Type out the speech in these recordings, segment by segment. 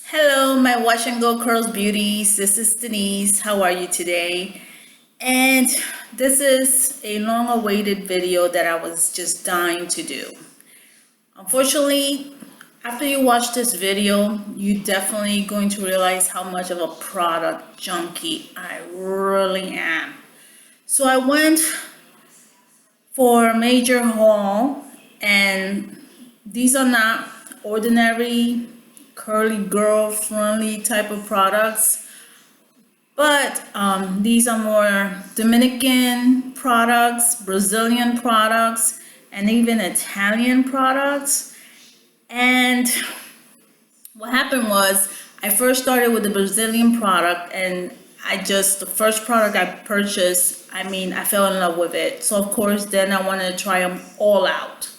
Hello, my Wash and Go Curls Beauties. This is Denise. How are you today? And this is a long awaited video that I was just dying to do. Unfortunately, after you watch this video, you're definitely going to realize how much of a product junkie I really am. So I went for a major haul, and these are not ordinary curly girl friendly type of products, but these are more Dominican products, Brazilian products, and even Italian products. And what happened was I first started with the Brazilian product, and the first product I purchased, I fell in love with it. So of course then I wanted to try them all out.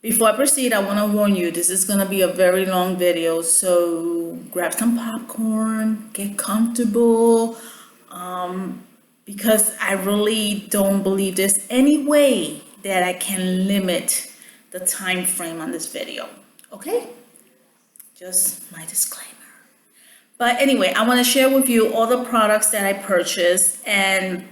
Before I proceed, I want to warn you, this is going to be a very long video, so grab some popcorn, get comfortable, because I really don't believe there's any way that I can limit the time frame on this video, okay? Just my disclaimer. But anyway, I want to share with you all the products that I purchased, and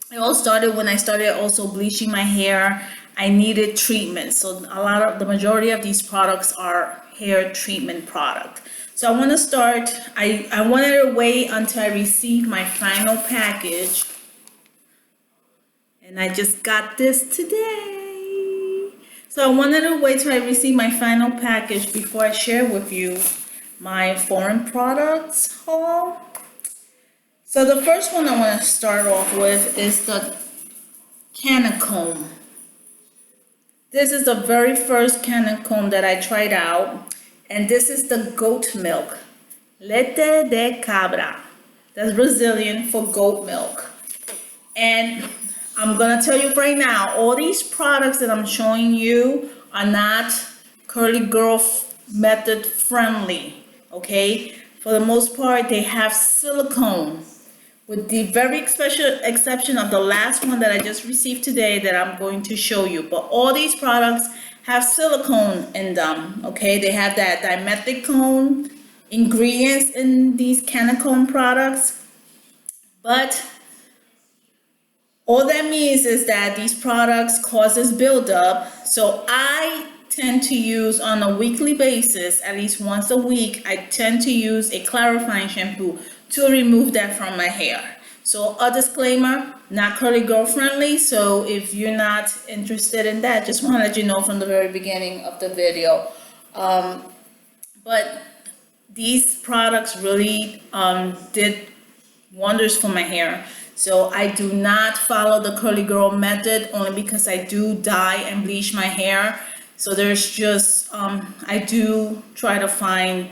it all started when I started also bleaching my hair. I needed treatment, so the majority of these products are hair treatment product. So I want to start, I wanted to wait until I received my final package, and I just got this today. So I wanted to wait till I receive my final package before I share with you my foreign products haul. So the first one I want to start off with is the Kanechom. This is the very first Kanechom that I tried out, and this is the goat milk, Leite de Cabra. That's Brazilian for goat milk. And I'm gonna tell you right now, all these products that I'm showing you are not curly girl method friendly, okay? For the most part, they have silicone, with the very special exception of the last one that I just received today that I'm going to show you. But all these products have silicone in them, okay? They have that dimethicone ingredients in these Kanechom products. But all that means is that these products causes buildup. So I tend to use on a weekly basis, at least once a week, I tend to use a clarifying shampoo to remove that from my hair. So a disclaimer, not curly girl friendly. So if you're not interested in that, just want to let you know from the very beginning of the video. But these products really did wonders for my hair. So I do not follow the curly girl method, only because I do dye and bleach my hair. So there's just, I do try to find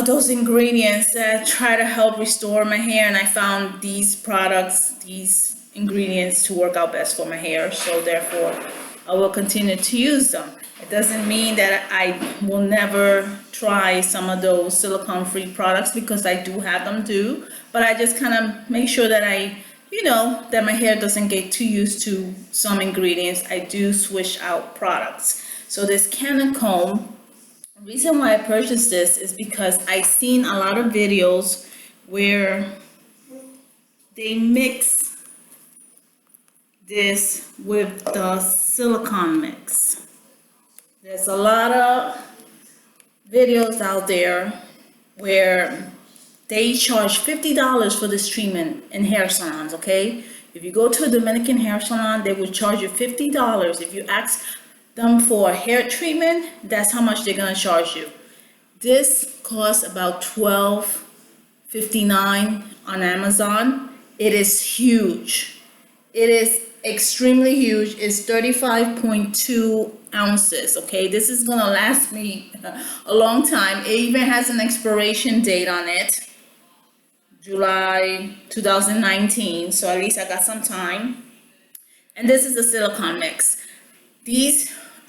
those ingredients that try to help restore my hair, and I found these products, these ingredients to work out best for my hair, so therefore I will continue to use them. It doesn't mean that I will never try some of those silicone-free products, because I do have them too, but I just kind of make sure that that my hair doesn't get too used to some ingredients. I do switch out products. So this Kanechom, the reason why I purchased this is because I've seen a lot of videos where they mix this with the silicone mix. There's a lot of videos out there where they charge $50 for this treatment in hair salons, okay? If you go to a Dominican hair salon, they will charge you $50. If you ask them for a hair treatment, that's how much they're gonna charge you. This costs about $12.59 on Amazon. It is huge. It is extremely huge. It's 35.2 ounces, okay? This is gonna last me a long time. It even has an expiration date on it, July 2019, so at least I got some time. And this is the silicone mix.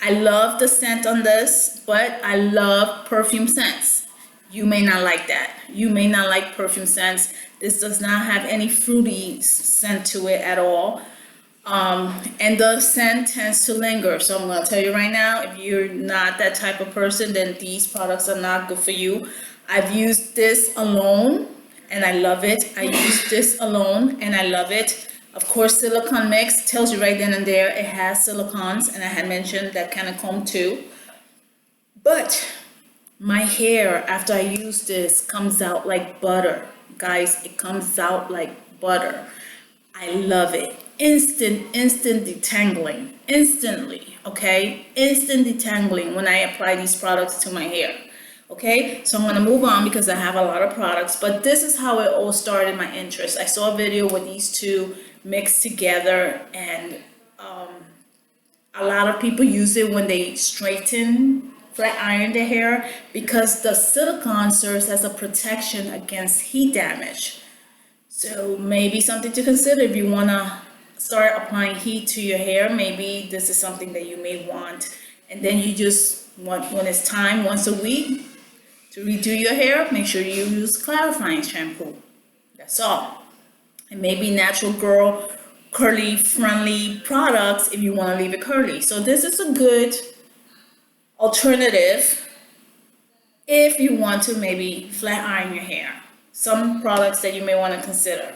I love the scent on this, but I love perfume scents. You may not like that. You may not like perfume scents. This does not have any fruity scent to it at all. And the scent tends to linger. So I'm gonna tell you right now, if you're not that type of person, then these products are not good for you. I've used this alone and I love it. I use this alone and I love it. Of course, silicone mix tells you right then and there it has silicones, and I had mentioned that Kanechom too. But my hair after I use this comes out like butter. Guys, it comes out like butter. I love it. Instant detangling. Instantly, okay? Instant detangling when I apply these products to my hair. Okay, so I'm gonna move on because I have a lot of products, but this is how it all started my interest. I saw a video with these two mixed together, and a lot of people use it when they straighten, flat iron their hair, because the silicone serves as a protection against heat damage. So maybe something to consider if you wanna start applying heat to your hair. Maybe this is something that you may want, and then you just want, when it's time once a week to redo your hair, make sure you use clarifying shampoo. That's all. And maybe natural girl curly friendly products if you want to leave it curly. So this is a good alternative if you want to maybe flat iron your hair. Some products that you may want to consider.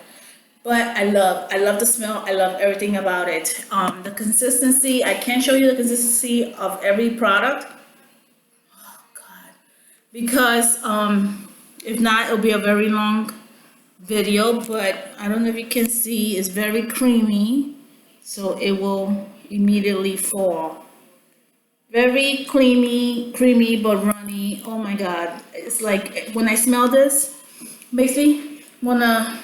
But I love the smell. I love everything about it. The consistency, I can't show you the consistency of every product. Because if not, it'll be a very long video, but I don't know if you can see, it's very creamy, so it will immediately fall. Very creamy but runny. Oh my god, it's like when I smell this, makes me wanna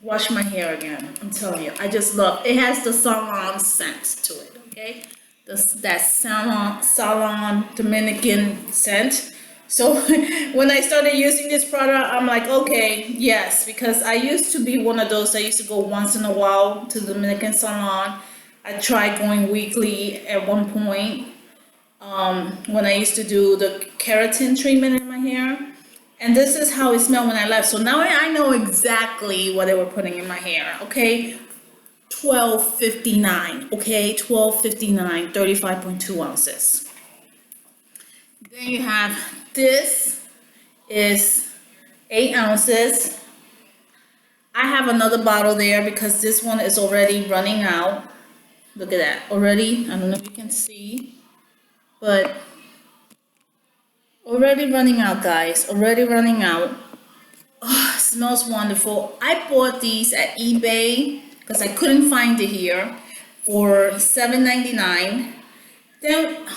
wash my hair again. I'm telling you, I just love it. Has the salon scent to it, okay? That salon Dominican scent. So when I started using this product, I'm like, okay, yes, because I used to be one of those. I used to go once in a while to the Dominican salon. I tried going weekly at one point when I used to do the keratin treatment in my hair. And this is how it smelled when I left. So now I know exactly what they were putting in my hair, okay? $12.59, okay? $12.59, 35.2 ounces. Then you have this is 8 ounces. I have another bottle there because this one is already running out. Look at that, already. I don't know if you can see, but already running out, guys. Already running out. Oh, smells wonderful. I bought these at eBay because I couldn't find it here for $7.99. Then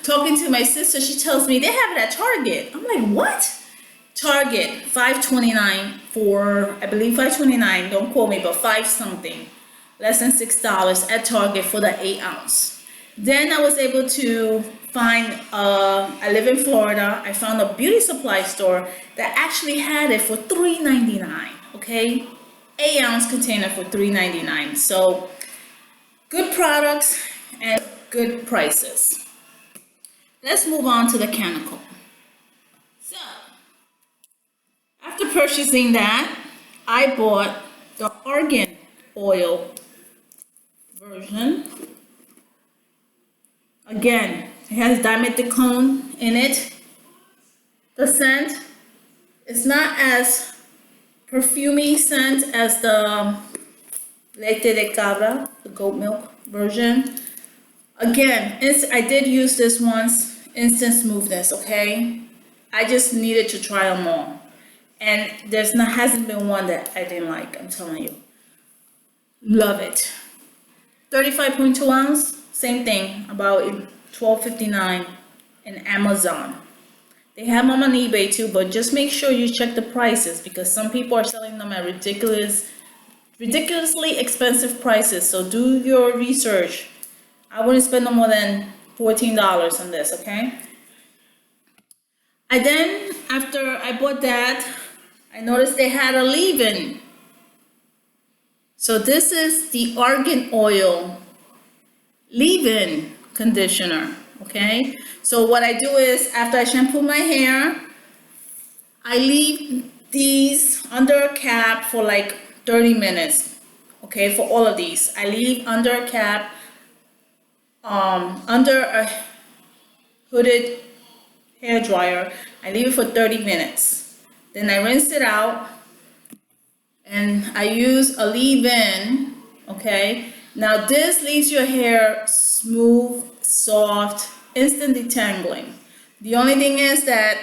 talking to my sister, she tells me they have it at Target. I'm like, what? Target, $5.29 for, I believe $5.29, don't quote me, but 5 something, less than $6 at Target for the 8 ounce. Then I was able to find, I live in Florida, I found a beauty supply store that actually had it for $3.99, okay? 8 ounce container for $3.99. So good products and good prices. Let's move on to the Kanechom. So, after purchasing that, I bought the Argan Oil version. Again, it has dimethicone in it. The scent is not as perfumey scent as the Leite de Cabra, the goat milk version. Again, I did use this once. Instant smoothness, okay? I just needed to try them all. And hasn't been one that I didn't like, I'm telling you. Love it. 35.2 ounce, same thing, about $12.59 in Amazon. They have them on eBay too, but just make sure you check the prices because some people are selling them at ridiculously expensive prices. So do your research. I wouldn't spend no more than $14 on this, okay? After I bought that, I noticed they had a leave-in. So this is the Argan Oil leave-in conditioner, okay? So what I do is, after I shampoo my hair, I leave these under a cap for like 30 minutes okay, for all of these. I leave under a cap, under a hooded hair dryer. I leave it for 30 minutes. Then I rinse it out and I use a leave-in, okay? Now this leaves your hair smooth, soft, instant detangling. The only thing is that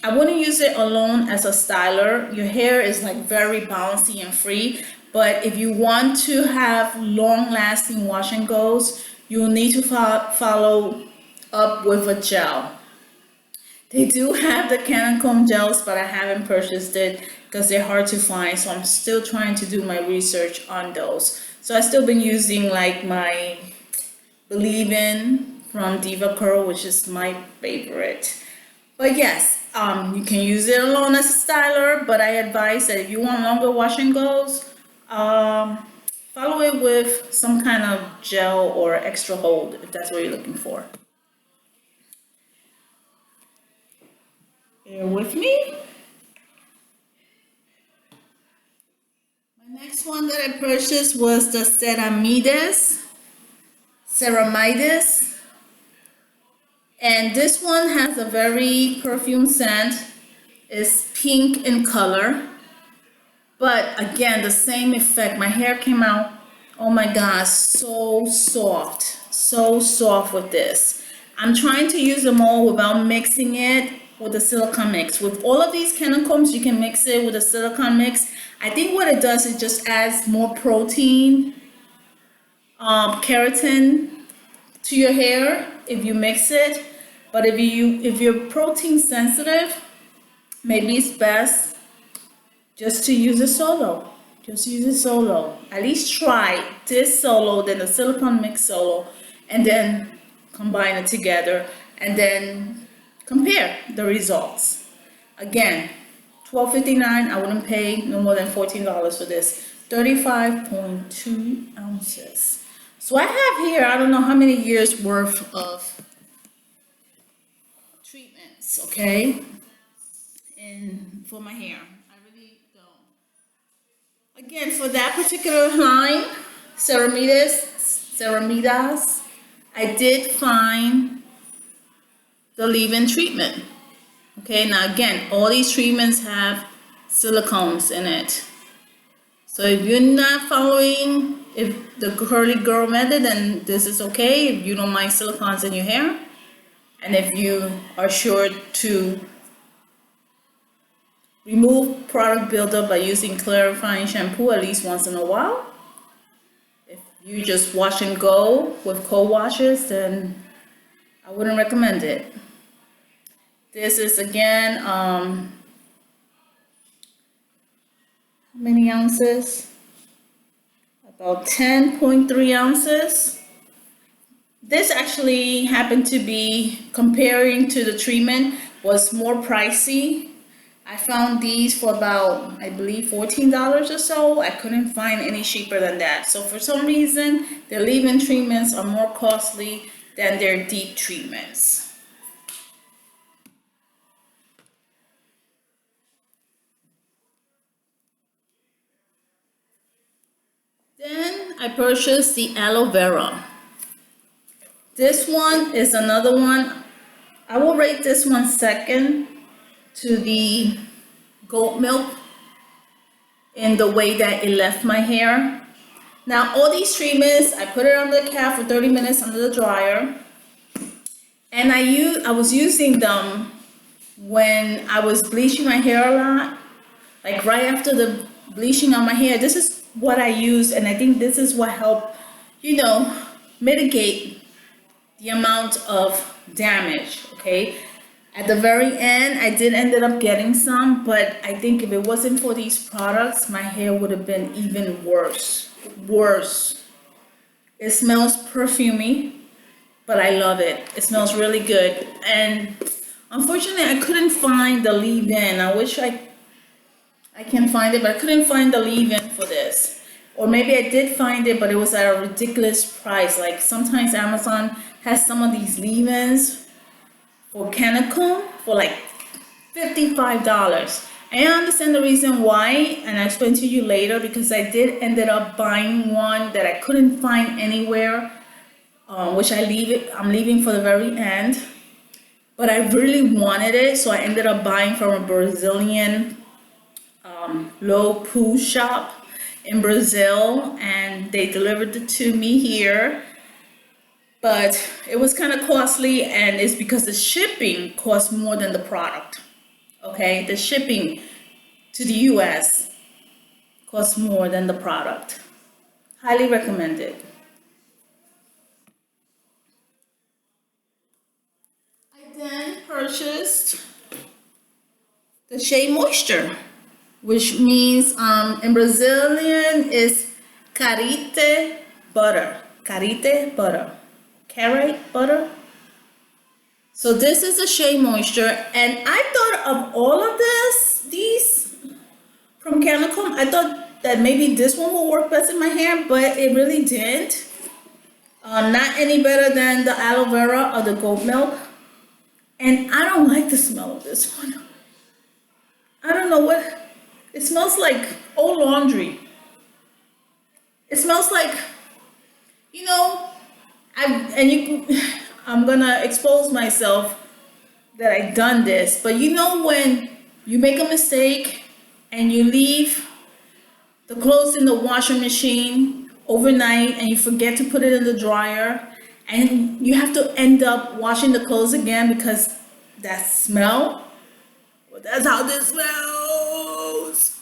I wouldn't use it alone as a styler. Your hair is like very bouncy and free, but if you want to have long-lasting wash and goes, you'll need to follow up with a gel. They do have the Kanechom gels, but I haven't purchased it because they're hard to find, so I'm still trying to do my research on those. So I've still been using like my Believe In from Diva Curl, which is my favorite. But yes, you can use it alone as a styler, but I advise that if you want longer wash and goes, follow it with some kind of gel or extra hold if that's what you're looking for. Bear with me. My next one that I purchased was the Ceramidas. And this one has a very perfume scent. It's pink in color. But again, the same effect. My hair came out, oh my gosh, so soft. So soft with this. I'm trying to use them all without mixing it with a silicone mix. With all of these Kanechoms, you can mix it with a silicone mix. I think what it does is just adds more protein, keratin to your hair if you mix it. But if you're protein sensitive, maybe it's best just to use it solo. Just use it solo. At least try this solo, then the silicone mix solo, and then combine it together, and then compare the results. Again, $12.59. I wouldn't pay no more than $14 for this. 35.2 ounces. So I have here, I don't know how many years worth of treatments, okay? And for my hair, I really don't. Again, for that particular line, Ceramidas, I did find the leave-in treatment. Okay, now again, all these treatments have silicones in it. So if you're not following the curly girl method, then this is okay if you don't mind silicones in your hair. And if you are sure to remove product buildup by using clarifying shampoo at least once in a while. If you just wash and go with cold washes, then I wouldn't recommend it. This is again, how many ounces? About 10.3 ounces. This actually happened to be, comparing to the treatment, was more pricey. I found these for about, I believe, $14 or so. I couldn't find any cheaper than that. So for some reason, the leave-in treatments are more costly than their deep treatments. Then I purchased the Aloe Vera. This one is another one. I will rate this one second to the goat milk in the way that it left my hair. Now all these treatments, I put it on the cap for 30 minutes under the dryer. And I was using them when I was bleaching my hair a lot. Like right after the bleaching on my hair, this is what I use, and I think this is what helped, mitigate the amount of damage, okay? At the very end, I did ended up getting some, but I think if it wasn't for these products, my hair would have been even worse. It smells perfumey, but I love it. It smells really good. And unfortunately, I couldn't find the leave-in. I wish I can find it, but I couldn't find the leave-in for this. Or maybe I did find it, but it was at a ridiculous price. Like sometimes Amazon has some of these leave-ins for Kanechom for like $55. I understand the reason why, and I'll explain to you later, because I did ended up buying one that I couldn't find anywhere, which I'm leaving for the very end. But I really wanted it, so I ended up buying from a Brazilian low poo shop in Brazil, and they delivered it to me here. But it was kind of costly, and it's because the shipping costs more than the product. Okay, the shipping to the US costs more than the product. Highly recommended. I then purchased the Shea Moisture, which means in Brazilian is carite butter. Carite butter. Carrot butter. So this is a Shea Moisture, and I thought of all of these from Kanechom. I thought that maybe this one will work best in my hair, but it really didn't. Not any better than the Aloe Vera or the goat milk. And I don't like the smell of this one. I don't know what, it smells like old laundry. It smells like, you know, I'm gonna expose myself that I done this, but you know when you make a mistake and you leave the clothes in the washing machine overnight and you forget to put it in the dryer, and you have to end up washing the clothes again because that smell? Well, that's how this smells.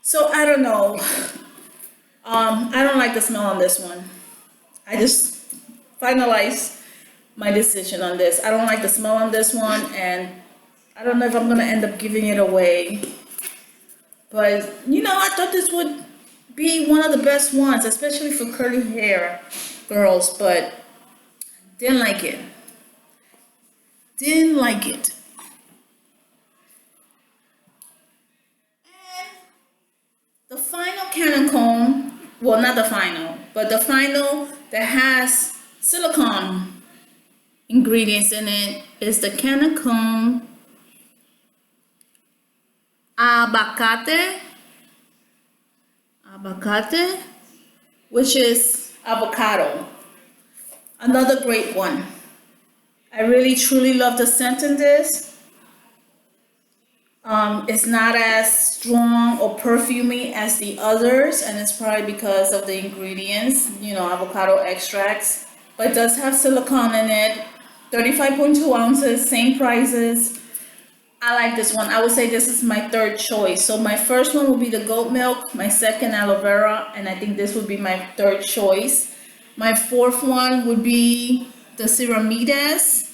So I don't know. I don't like the smell on this one. I just finalized my decision on this. I don't like the smell on this one, and I don't know if I'm gonna end up giving it away. But you know, I thought this would be one of the best ones, especially for curly hair girls, but didn't like it. Didn't like it. And the final Kanechom, well, not the final, but the final that has silicone ingredients in it is the Kanechom Abacate, which is avocado. Another great one. I really truly love the scent in this. It's not as strong or perfumey as the others, and it's probably because of the ingredients, you know, avocado extracts. But it does have silicone in it. 35.2 ounces, same prices. I like this one. I would say this is my third choice. So my first one would be the goat milk, my second aloe vera, and I think this would be my third choice. My fourth one would be the Ceramidas.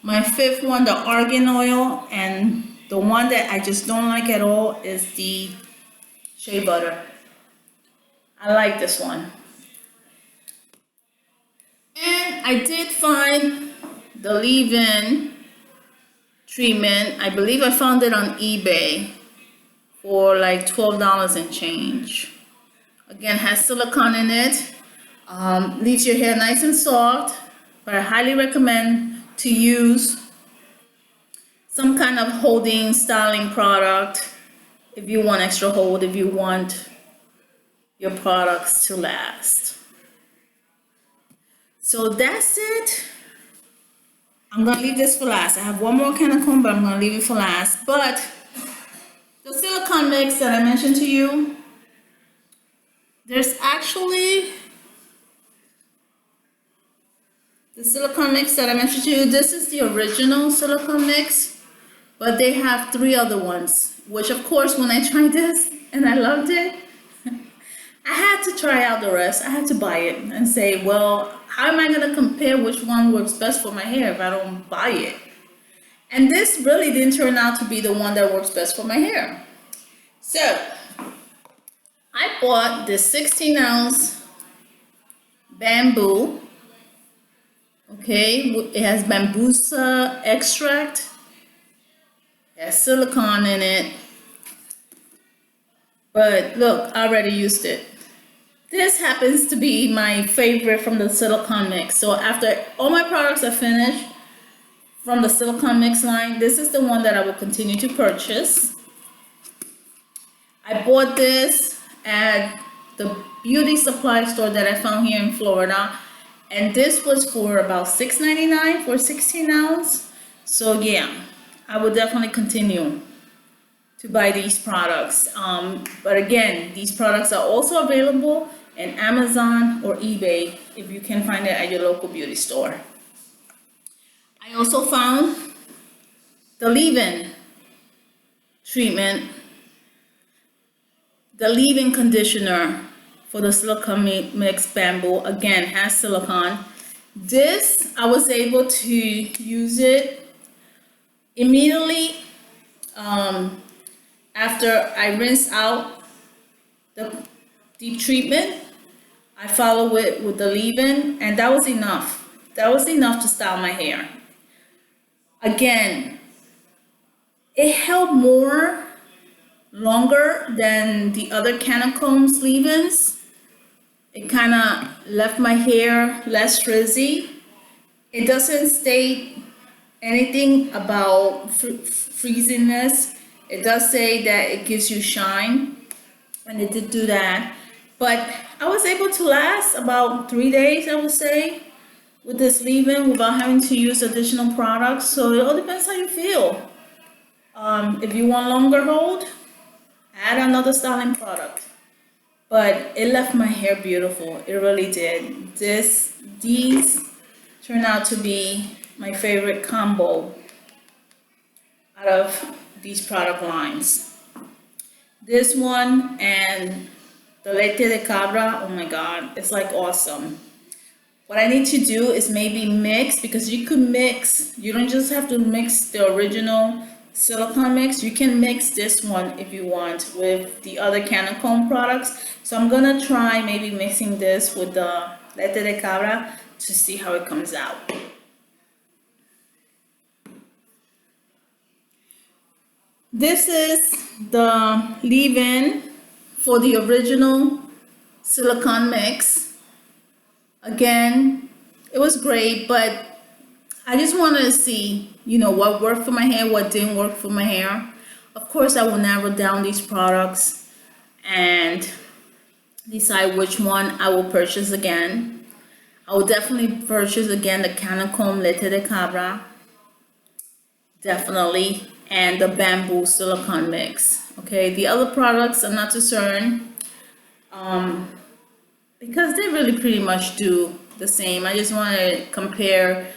My fifth one, the Argan Oil, and the one that I just don't like at all is the shea butter. I like this one. And I did find the leave-in treatment. I believe I found it on eBay for like $12 and change. Again, has silicone in it. Leaves your hair nice and soft, but I highly recommend to use some kind of holding styling product if you want extra hold, if you want your products to last. So that's it. I'm gonna leave this for last. I have one more Kanechom, but I'm gonna leave it for last. But the silicone mix that I mentioned to you, there's actually the silicone mix that I mentioned to you. This is the original silicone mix, but they have 3 other ones, which of course when I tried this and I loved it, I had to try out the rest. I had to buy it and say, well, how am I going to compare which one works best for my hair if I don't buy it? And this really didn't turn out to be the one that works best for my hair. So I bought this 16-ounce Bambu. Okay, it has bambusa extract. It has silicone in it. But look, I already used it. This happens to be my favorite from the silicone mix. So after all my products are finished from the silicone mix line. This is the one that I will continue to purchase. I bought this at the beauty supply store that I found here in Florida, and this was for about $6.99 for 16 ounce. So yeah, I will definitely continue to buy these products. But again, these products are also available in Amazon or eBay if you can find it at your local beauty store. I also found the leave-in treatment, the leave-in conditioner for the silicone mix Bambu. Again, has silicone. This, I was able to use it immediately after I rinse out the deep treatment. I follow it with the leave-in, and that was enough. That was enough to style my hair. Again, it held longer than the other Kanechom leave-ins. It kind of left my hair less frizzy. It doesn't state anything about frizziness. It does say that it gives you shine, and it did do that. But I was able to last about 3 days, I would say, with this leave-in without having to use additional products. So it all depends how you feel. If you want longer hold, add another styling product. But it left my hair beautiful. It really did. These turned out to be my favorite combo out of these product lines. This one and the Leite de Cabra, oh my God, it's like awesome. What I need to do is maybe mix, because you could mix, you don't just have to mix the original silicone mix, you can mix this one if you want with the other Kanechom products. So I'm gonna try maybe mixing this with the Leite de Cabra to see how it comes out. This is the leave-in for the original silicone mix. Again, it was great, but I just wanted to see, what worked for my hair, what didn't work for my hair. Of course, I will narrow down these products and decide which one I will purchase again. I will definitely purchase again the Kanechom Leite de Cabra, definitely, and the Bambu silicone mix. Okay, the other products I'm not too certain, because they really pretty much do the same. I just want to compare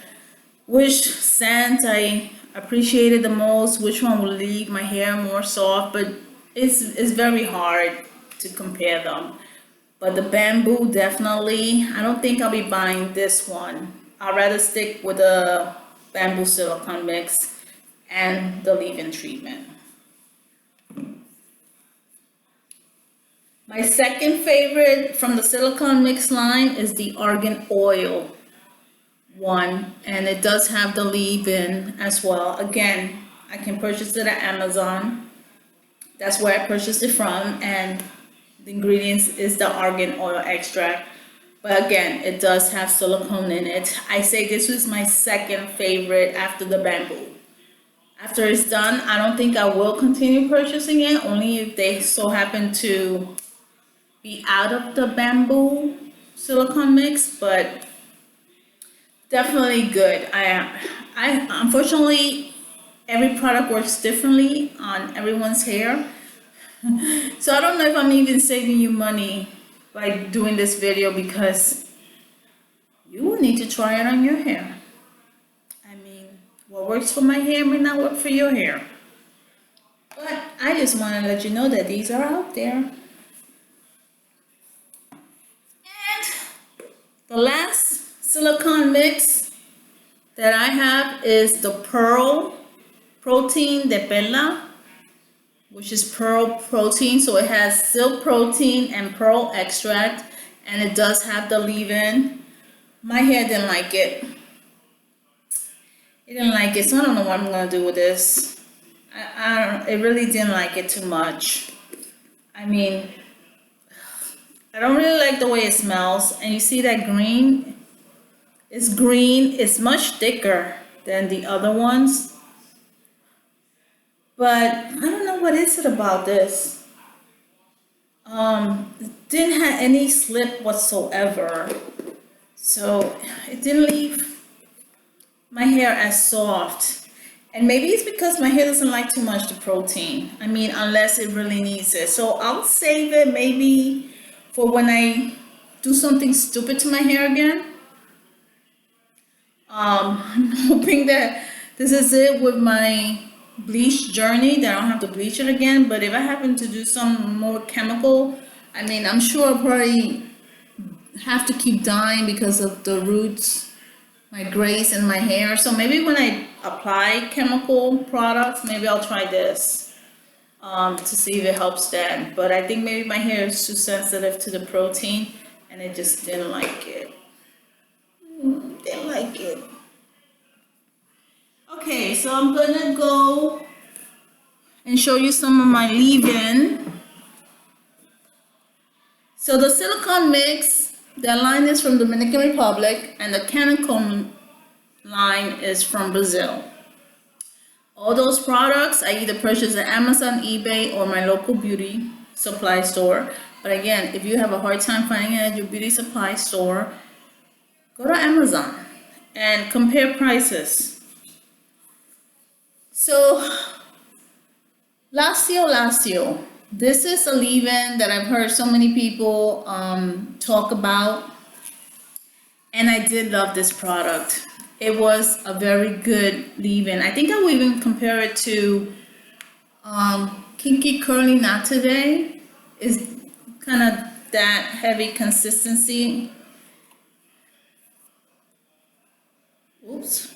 which scent I appreciated the most, which one will leave my hair more soft, but it's very hard to compare them. But the Bambu, definitely, I don't think I'll be buying this one. I'd rather stick with the Bambu silicone mix and the leave-in treatment. My second favorite from the silicone mix line is the Argan Oil one, and it does have the leave-in as well. Again, I can purchase it at Amazon. That's where I purchased it from, and the ingredients is the argan oil extract. But again, it does have silicone in it. I say this was my second favorite after the Bambu. After it's done, I don't think I will continue purchasing it, only if they so happen to be out of the Bambu silicone mix, but definitely good. I unfortunately, every product works differently on everyone's hair. So I don't know if I'm even saving you money by doing this video, because you will need to try it on your hair. I mean, what works for my hair may not work for your hair. But I just want to let you know that these are out there. And the last silicone mix that I have is the Pearl Protein de Perla, which is pearl protein. So it has silk protein and pearl extract, and it does have the leave-in. My hair didn't like it. It didn't like it, so I don't know what I'm gonna do with this. It really didn't like it too much. I mean, I don't really like the way it smells. And you see that green? It's green. It's much thicker than the other ones. But I don't know what is it about this. It didn't have any slip whatsoever. So it didn't leave my hair as soft. And maybe it's because my hair doesn't like too much the protein. I mean, unless it really needs it. So I'll save it maybe for when I do something stupid to my hair again. I'm hoping that this is it with my bleach journey, that I don't have to bleach it again. But if I happen to do some more chemical, I mean, I'm sure I'll probably have to keep dyeing because of the roots, my grays in my hair. So maybe when I apply chemical products, maybe I'll try this to see if it helps then. But I think maybe my hair is too sensitive to the protein and it just didn't like it. Didn't like it. Okay, so I'm gonna go and show you some of my leave-in. So the silicone mix, the line is from Dominican Republic, and the Kanechom line is from Brazil. All those products I either purchase at Amazon, eBay, or my local beauty supply store. But again, if you have a hard time finding it at your beauty supply store, go to Amazon and compare prices. So, Lacio. This is a leave-in that I've heard so many people talk about, and I did love this product. It was a very good leave-in. I think I will even compare it to Kinky Curly Not Today. It's kind of that heavy consistency. Oops.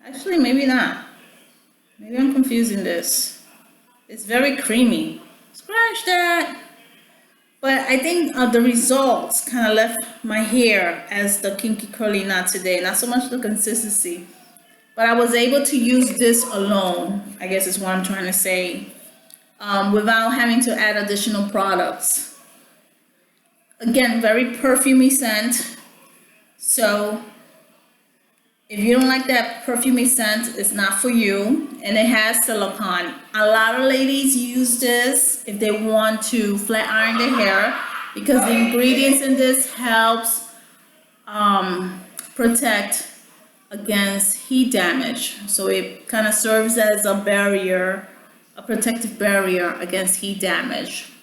Actually, maybe not. Maybe I'm confusing this. It's very creamy. Scratch that. But I think the results kind of left my hair as the Kinky Curly Not Today. Not so much the consistency. But I was able to use this alone, I guess is what I'm trying to say, without having to add additional products. Again, very perfumey scent. So if you don't like that perfumey scent, it's not for you. And it has silicone. A lot of ladies use this if they want to flat iron their hair, because the ingredients in this helps protect against heat damage. So it kind of serves as a barrier, a protective barrier against heat damage.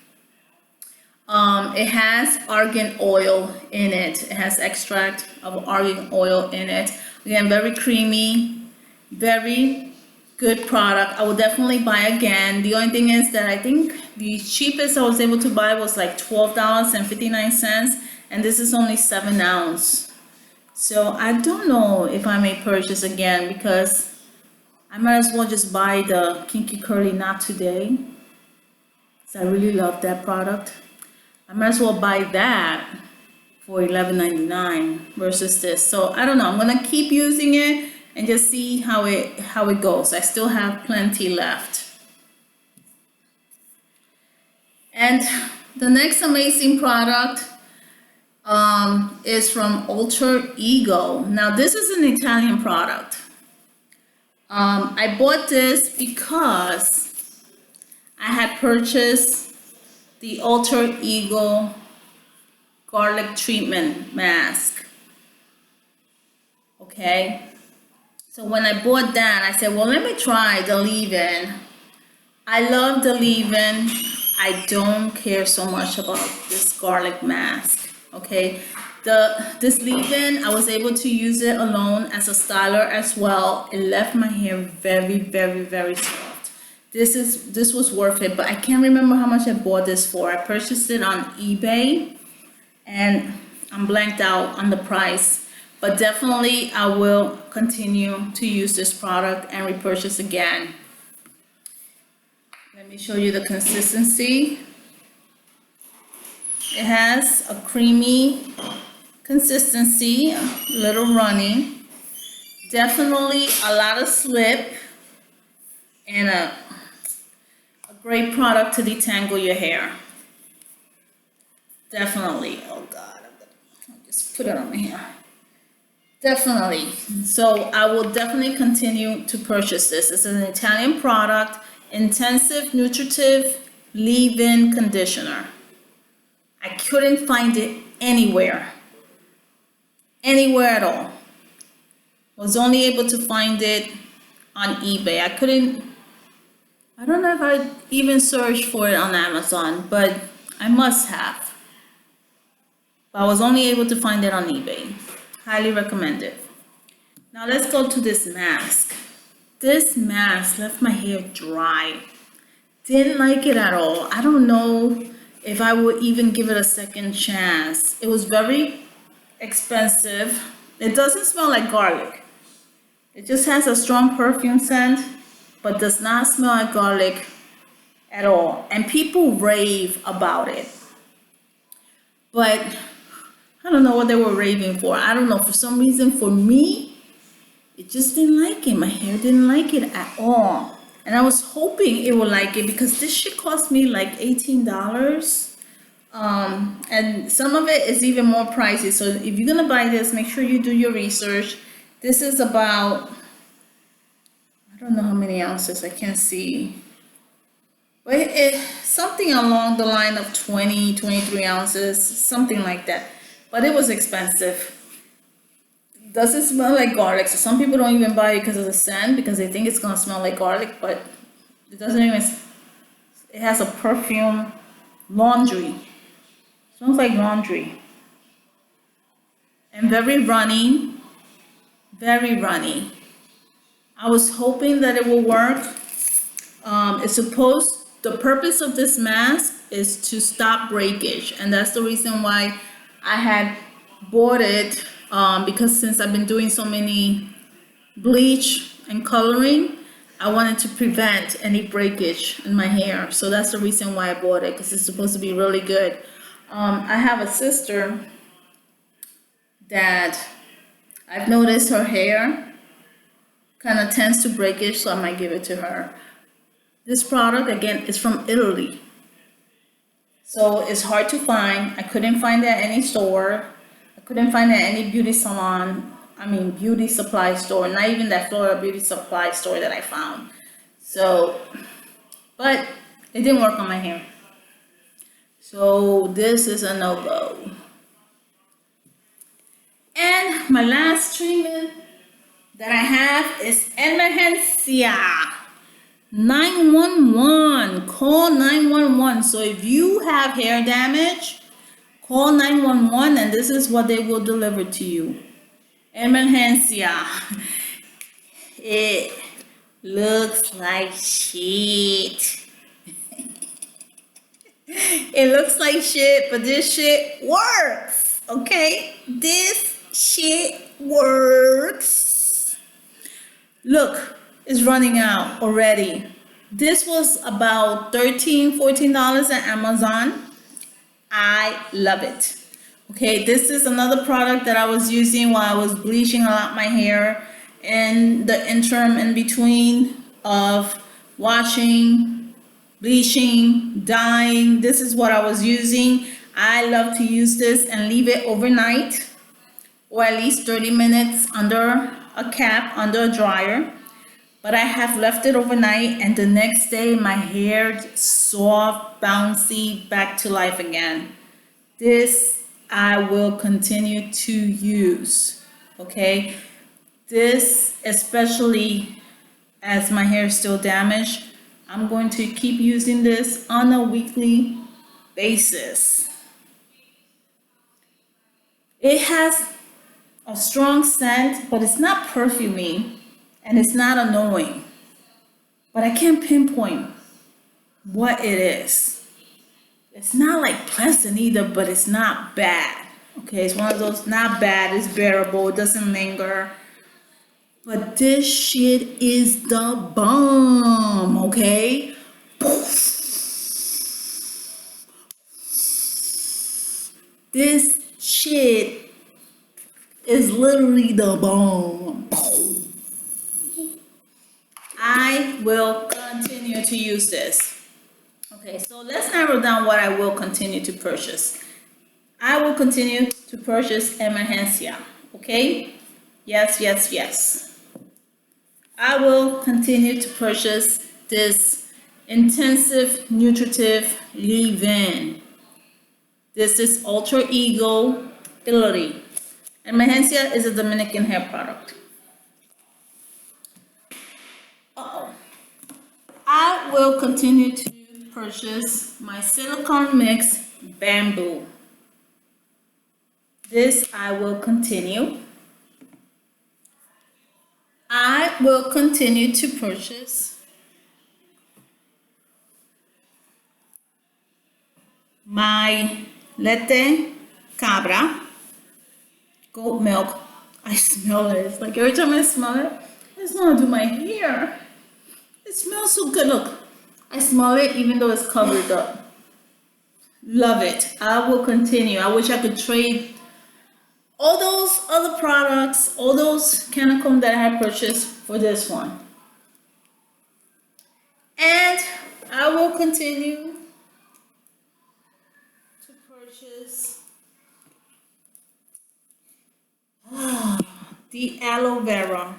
It has argan oil in it. It has extract of argan oil in it. Again, very creamy, very good product. I will definitely buy again. The only thing is that I think the cheapest I was able to buy was like $12.59, and this is only 7 ounce. So I don't know if I may purchase again, because I might as well just buy the Kinky Curly Not Today, because I really love that product. I might as well buy that for $11.99 versus this. So I don't know. I'm gonna keep using it and just see how it goes. I still have plenty left. And the next amazing product is from Alter Ego. Now this is an Italian product. I bought this because I had purchased the Alter Ego garlic treatment mask. Okay, so when I bought that, I said, well, let me try the leave-in. I love the leave-in. I don't care so much about this garlic mask. Okay, this leave-in, I was able to use it alone as a styler as well. It left my hair very, very, very soft. This was worth it, but I can't remember how much I bought this for. I purchased it on eBay, and I'm blanked out on the price, but definitely I will continue to use this product and repurchase again. Let me show you the consistency. It has a creamy consistency, a little runny, definitely a lot of slip, and a great product to detangle your hair. Definitely. Oh God, I'll just put it on my hair. Definitely. So I will definitely continue to purchase this. It's an Italian product, Intensive Nutritive Leave-In Conditioner. I couldn't find it anywhere at all. Was only able to find it on eBay. I don't know if I even searched for it on Amazon, but I must have. But I was only able to find it on eBay. Highly recommend it. Now let's go to this mask. This mask left my hair dry. Didn't like it at all. I don't know if I would even give it a second chance. It was very expensive. It doesn't smell like garlic. It just has a strong perfume scent, but does not smell like garlic at all. And people rave about it. But I don't know what they were raving for. I don't know. For some reason, for me, it just didn't like it. My hair didn't like it at all. And I was hoping it would like it because this shit cost me like $18. And some of it is even more pricey. So if you're gonna buy this, make sure you do your research. This is about, I don't know how many ounces, I can't see. But it's something along the line of 20, 23 ounces, something like that. But it was expensive. Does it smell like garlic? So some people don't even buy it because of the scent, because they think it's gonna smell like garlic, but it doesn't even, it has a perfume, laundry. Smells like laundry. And very runny, very runny. I was hoping that it will work. The purpose of this mask is to stop breakage, and that's the reason why I had bought it, because since I've been doing so many bleach and coloring, I wanted to prevent any breakage in my hair. So that's the reason why I bought it, because it's supposed to be really good. I have a sister that I've noticed her hair kind of tends to breakage, so I might give it to her. This product, again, is from Italy. So it's hard to find. I couldn't find it at any store. I couldn't find it at any beauty salon. Beauty supply store. Not even that Florida beauty supply store that I found. So, but it didn't work on my hair. So this is a no-go. And my last treatment that I have is Emergencia. 911. Call 911. So if you have hair damage, call 911 and this is what they will deliver to you. Emergencia. It looks like shit. It looks like shit, but this shit works. Okay? This shit works. Look, it's running out already. This was about $13, $14 at Amazon. I love it. Okay, this is another product that I was using while I was bleaching a lot my hair in the interim in between of washing, bleaching, dyeing. This is what I was using. I love to use this and leave it overnight or at least 30 minutes under a cap, under a dryer. But I have left it overnight and the next day my hair soft, bouncy, back to life again. This I will continue to use, okay? This, especially as my hair is still damaged, I'm going to keep using this on a weekly basis. It has a strong scent, but it's not perfumey. And it's not annoying, but I can't pinpoint what it is. It's not like pleasant either, but it's not bad. Okay, it's one of those not bad, it's bearable, it doesn't linger. But this shit is the bomb, okay? This shit is literally the bomb. I will continue to use this. Okay, so let's narrow down what I will continue to purchase. I will continue to purchase Emergencia, okay? Yes, yes, yes. I will continue to purchase this Intensive Nutritive Leave-In. This is Ultra Ego Italy. Emergencia is a Dominican hair product. Uh-oh. I will continue to purchase my silicone mix Bambu. This I will continue. I will continue to purchase my Leite Cabra goat milk. I smell it. It's like every time I smell it, I just want to do my hair. It smells so good. Look, I smell it even though it's covered up. Love it. I will continue. I wish I could trade all those other products, all those Kanechom that I have purchased for this one. And I will continue to purchase the Aloe Vera.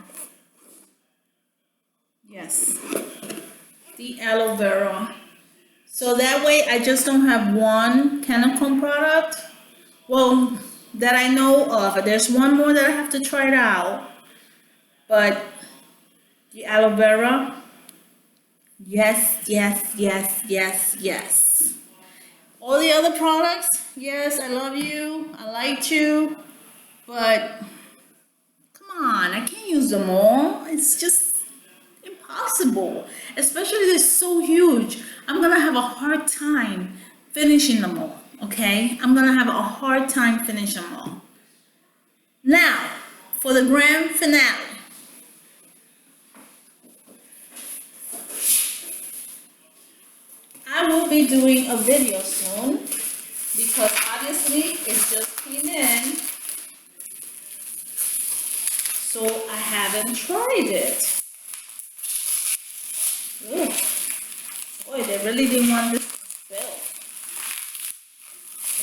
Yes, the Aloe Vera. So that way I just don't have one Kanechom product. Well, that I know of. There's one more that I have to try it out. But the Aloe Vera, yes, yes, yes, yes, yes. All the other products, yes, I love you, I like you, but come on, I can't use them all. It's just impossible. Especially they're so huge. I'm gonna have a hard time finishing them all, okay? I'm gonna have a hard time finishing them all. Now, for the grand finale. I will be doing a video soon because obviously it just came in, so I haven't tried it. Ugh. Boy, they really didn't want this to spill.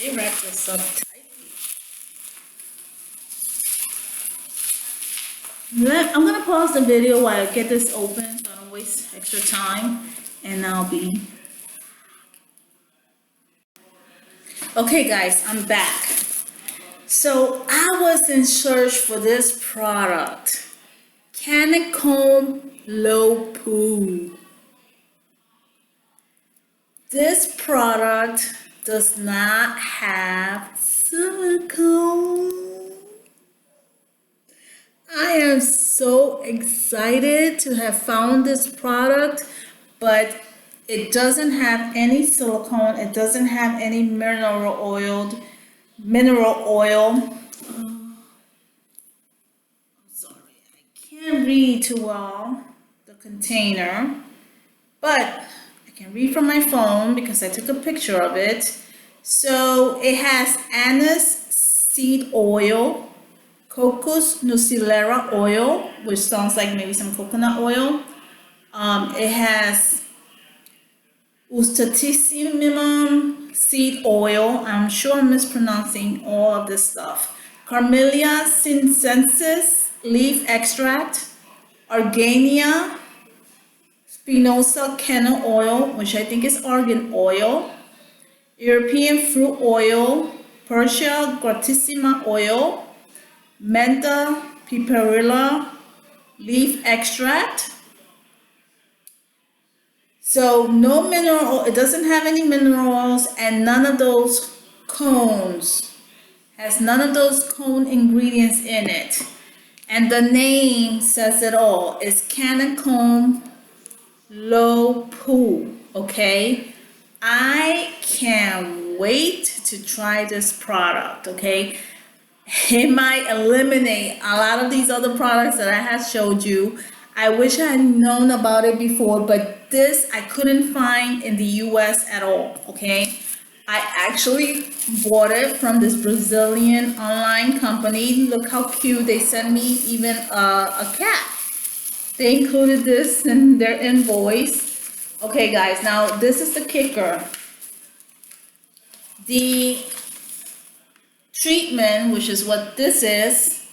They wrapped this up tightly. I'm gonna pause the video while I get this open so I don't waste extra time, and I'll be. Okay guys, I'm back. So I was in search for this product, Kanechom Low Poo. This product does not have silicone. I am so excited to have found this product, but it doesn't have any silicone. It doesn't have any mineral oil. I'm sorry, I can't read too well the container, but I can read from my phone because I took a picture of it. So it has anise seed oil, cocos nucellera oil, which sounds like maybe some coconut oil. It has Ustatissimum seed oil. I'm sure I'm mispronouncing all of this stuff. Carmelia sinensis leaf extract. Argania spinosa kernel oil, which I think is argan oil. European fruit oil. Persia gratissima oil. Mentha piperilla leaf extract. So no mineral oil, it doesn't have any minerals, and none of those cones, has none of those cone ingredients in it. And the name says it all. It's Kanechom Low Poo, okay? I can't wait to try this product, okay? It might eliminate a lot of these other products that I have showed you. I wish I had known about it before, but this I couldn't find in the US at all, okay? I actually bought it from this Brazilian online company. Look how cute. They sent me even a cat. They included this in their invoice. Okay, guys, now this is the kicker. The treatment, which is what this is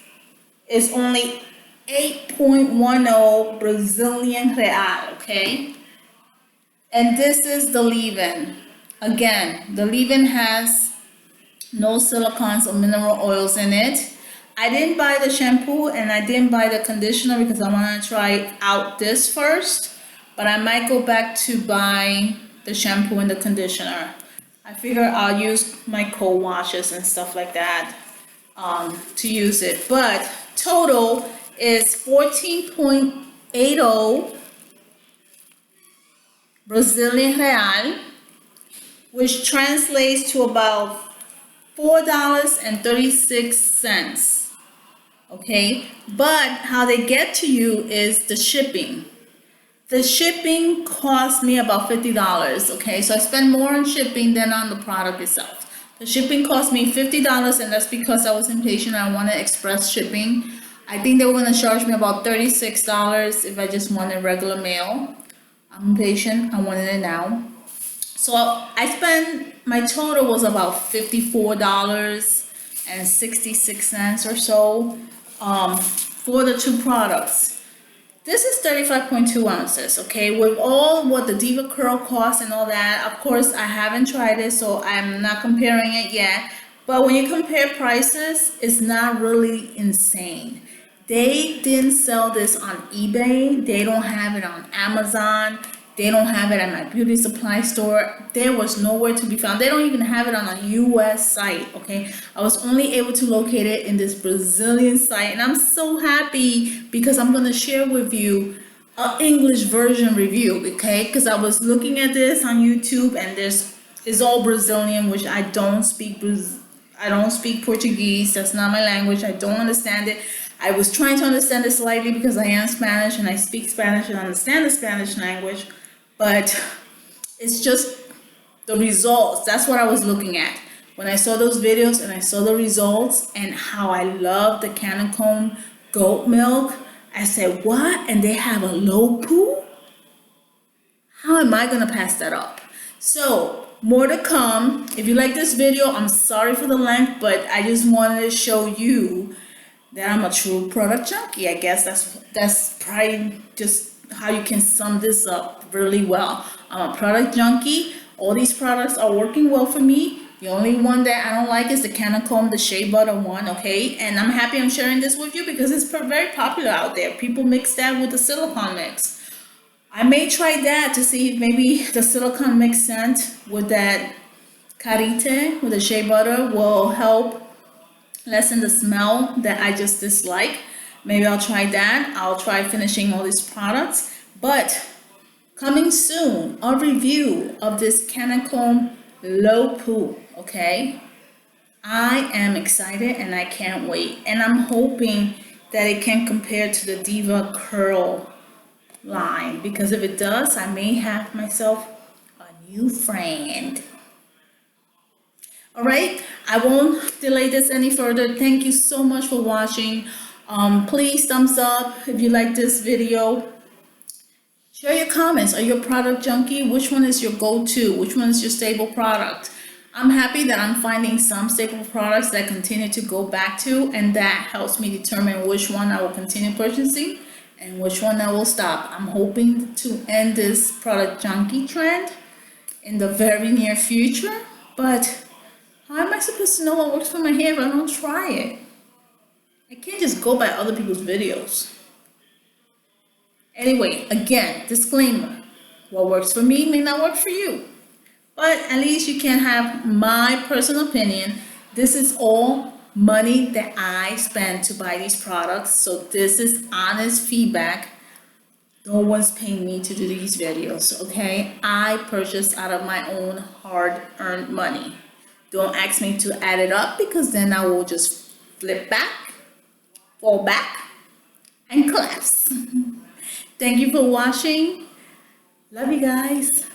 is only 8.10 Brazilian real, okay? And this is the leave-in. Again, the leave-in has no silicones or mineral oils in it. I didn't buy the shampoo and I didn't buy the conditioner because I want to try out this first. But I might go back to buy the shampoo and the conditioner. I figure I'll use my cold washes and stuff like that to use it. But total is 14.80 Brazilian real, which translates to about $4.36. Okay, but how they get to you is the shipping. The shipping cost me about $50, okay? So I spend more on shipping than on the product itself. The shipping cost me $50, and that's because I was impatient. I wanted express shipping. I think they were gonna charge me about $36 if I just wanted regular mail. I'm impatient, I wanted it now. So my total was about $54.66 or so for the two products. This is 35.2 ounces, okay? With all what the Diva Curl costs and all that, of course, I haven't tried it, so I'm not comparing it yet. But when you compare prices, it's not really insane. They didn't sell this on eBay. They don't have it on Amazon. They don't have it at my beauty supply store. There was nowhere to be found. They don't even have it on a US site, okay? I was only able to locate it in this Brazilian site, and I'm so happy because I'm gonna share with you an English version review, okay? Because I was looking at this on YouTube, and it's all Brazilian, which I don't speak Portuguese. That's not my language. I don't understand it. I was trying to understand it slightly because I am Spanish and I speak Spanish and understand the Spanish language. But it's just the results. That's what I was looking at. When I saw those videos and I saw the results and how I love the Kanechom goat milk, I said, what? And they have a low poo? How am I gonna pass that up? So, more to come. If you like this video, I'm sorry for the length, but I just wanted to show you that I'm a true product junkie. I guess that's probably just how you can sum this up really well. I'm a product junkie. All these products are working well for me. The only one that I don't like is the Kanechom, the Shea Butter one, okay? And I'm happy I'm sharing this with you because it's very popular out there. People mix that with the silicone mix. I may try that to see if maybe the silicone mix scent with that Keratin, with the Shea Butter, will help lessen the smell that I just dislike. Maybe I'll try that. I'll try finishing all these products. But coming soon, a review of this Kanechom Low Poo, okay? I am excited and I can't wait. And I'm hoping that it can compare to the Diva Curl line. Because if it does, I may have myself a new friend. Alright, I won't delay this any further. Thank you so much for watching. Please thumbs up if you like this video. Share your comments. Are you a product junkie? Which one is your go-to? Which one is your staple product? I'm happy that I'm finding some staple products that I continue to go back to, and that helps me determine which one I will continue purchasing and which one I will stop. I'm hoping to end this product junkie trend in the very near future, but how am I supposed to know what works for my hair if I don't try it? I can't just go by other people's videos. Anyway, again, disclaimer. What works for me may not work for you. But at least you can have my personal opinion. This is all money that I spend to buy these products. So this is honest feedback. No one's paying me to do these videos, okay? I purchase out of my own hard-earned money. Don't ask me to add it up because then I will just flip back, fall back, and collapse. Thank you for watching. Love you guys.